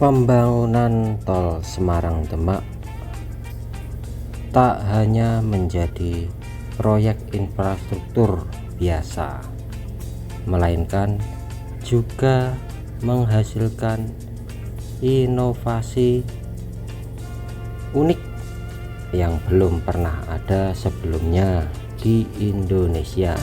Pembangunan Tol Semarang-Demak tak hanya menjadi proyek infrastruktur biasa, melainkan juga menghasilkan inovasi unik yang belum pernah ada sebelumnya di Indonesia.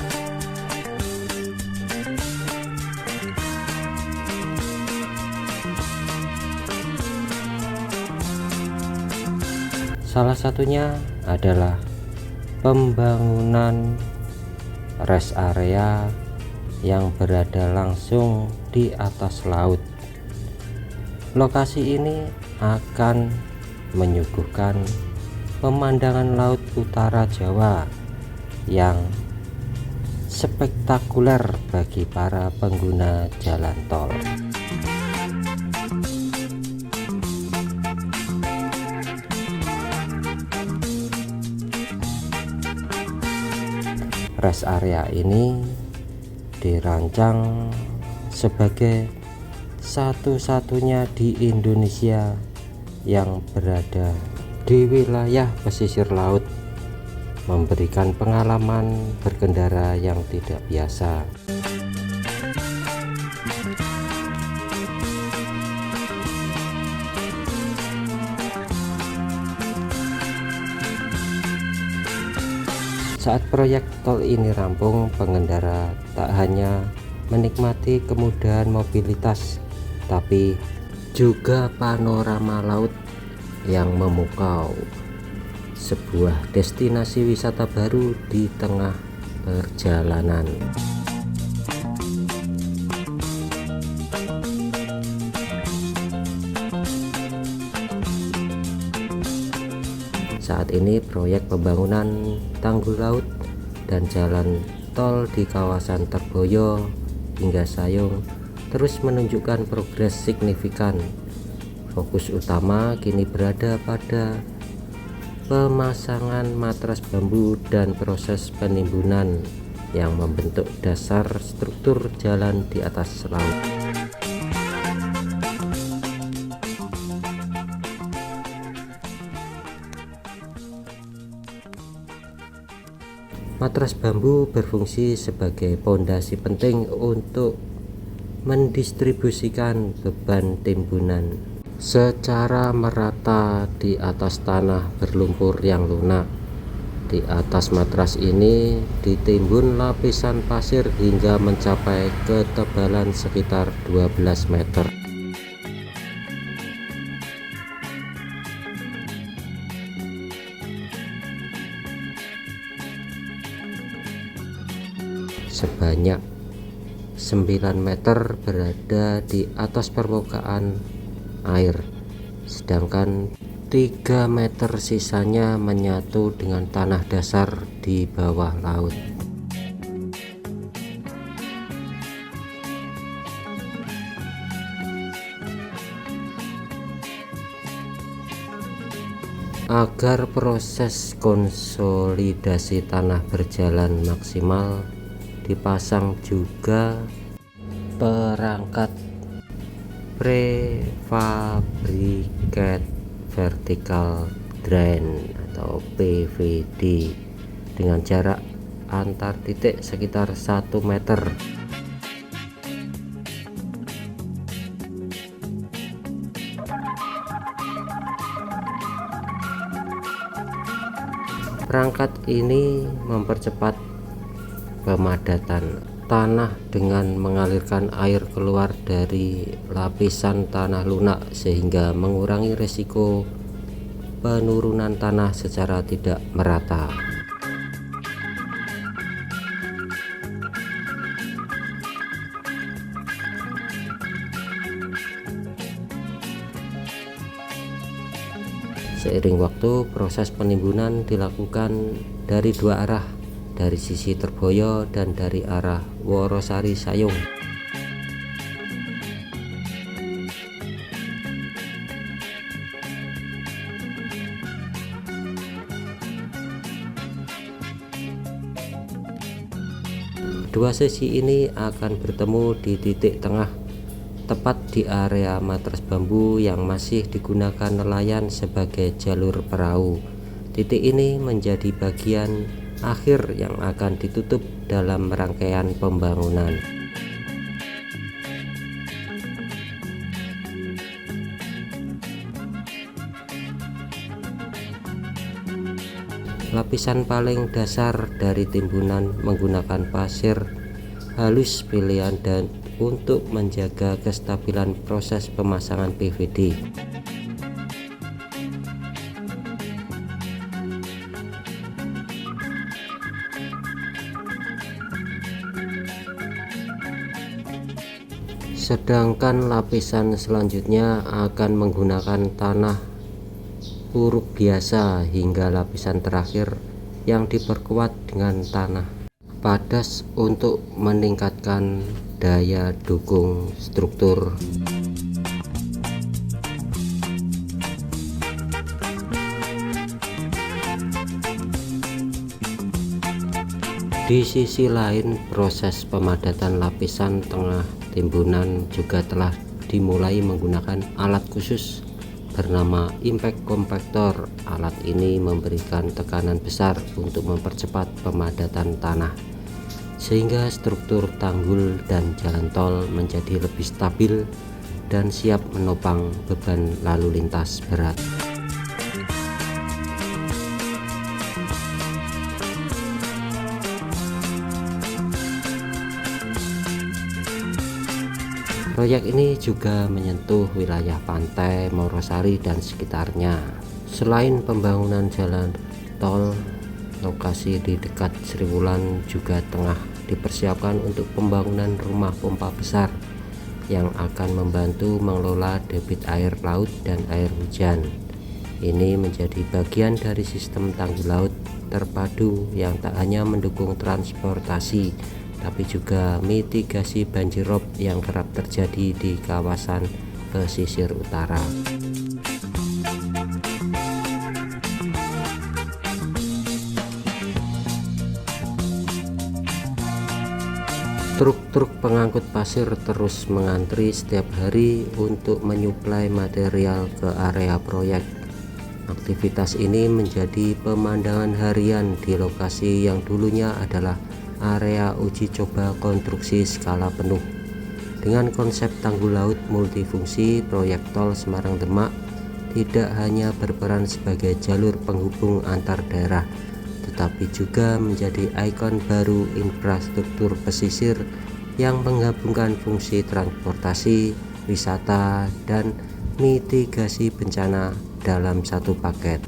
Salah satunya adalah pembangunan rest area yang berada langsung di atas laut. Lokasi ini akan menyuguhkan pemandangan laut utara Jawa yang spektakuler bagi para pengguna jalan tol. Rest area ini dirancang sebagai satu-satunya di Indonesia yang berada di wilayah pesisir laut, memberikan pengalaman berkendara yang tidak biasa. Saat proyek tol ini rampung, pengendara tak hanya menikmati kemudahan mobilitas, tapi juga panorama laut yang memukau, sebuah destinasi wisata baru di tengah perjalanan. Saat ini proyek pembangunan tanggul laut dan jalan tol di kawasan Terboyo hingga Sayung terus menunjukkan progres signifikan. Fokus utama kini berada pada pemasangan matras bambu dan proses penimbunan yang membentuk dasar struktur jalan di atas laut. Matras bambu berfungsi sebagai pondasi penting untuk mendistribusikan beban timbunan secara merata di atas tanah berlumpur yang lunak. Di atas matras ini ditimbun lapisan pasir hingga mencapai ketebalan sekitar 12 meter. Sebanyak 9 meter berada di atas permukaan air, sedangkan 3 meter sisanya menyatu dengan tanah dasar di bawah laut. Agar proses konsolidasi tanah berjalan maksimal, dipasang juga perangkat prefabricate vertical drain atau PVD dengan jarak antar titik sekitar 1 meter. Perangkat ini mempercepat pemadatan tanah dengan mengalirkan air keluar dari lapisan tanah lunak sehingga mengurangi risiko penurunan tanah secara tidak merata. Seiring waktu, proses penimbunan dilakukan dari dua arah, dari sisi Terboyo dan dari arah Worosari Sayung. Dua sisi ini akan bertemu di titik tengah tepat di area matras bambu yang masih digunakan nelayan sebagai jalur perahu. Titik ini menjadi bagian akhir yang akan ditutup dalam rangkaian pembangunan. Lapisan paling dasar dari timbunan menggunakan pasir halus pilihan dan untuk menjaga kestabilan proses pemasangan PVD. Sedangkan lapisan selanjutnya akan menggunakan tanah uruk biasa hingga lapisan terakhir yang diperkuat dengan tanah padas untuk meningkatkan daya dukung struktur. Di sisi lain, proses pemadatan lapisan tengah timbunan juga telah dimulai menggunakan alat khusus bernama impact compactor. Alat ini memberikan tekanan besar untuk mempercepat pemadatan tanah, sehingga struktur tanggul dan jalan tol menjadi lebih stabil dan siap menopang beban lalu lintas berat. Proyek ini juga menyentuh wilayah pantai Morosari dan sekitarnya. Selain pembangunan jalan tol, lokasi di dekat Sriwulan juga tengah dipersiapkan untuk pembangunan rumah pompa besar yang akan membantu mengelola debit air laut dan air hujan. Ini menjadi bagian dari sistem tanggul laut terpadu yang tak hanya mendukung transportasi tapi juga mitigasi banjirop yang kerap terjadi di kawasan pesisir utara. Truk-truk pengangkut pasir terus mengantri setiap hari untuk menyuplai material ke area proyek. Aktivitas ini menjadi pemandangan harian di lokasi yang dulunya adalah area uji coba konstruksi skala penuh. Dengan konsep tanggul laut multifungsi, proyek tol Semarang Demak tidak hanya berperan sebagai jalur penghubung antar daerah, tetapi juga menjadi ikon baru infrastruktur pesisir yang menggabungkan fungsi transportasi, wisata, dan mitigasi bencana dalam satu paket.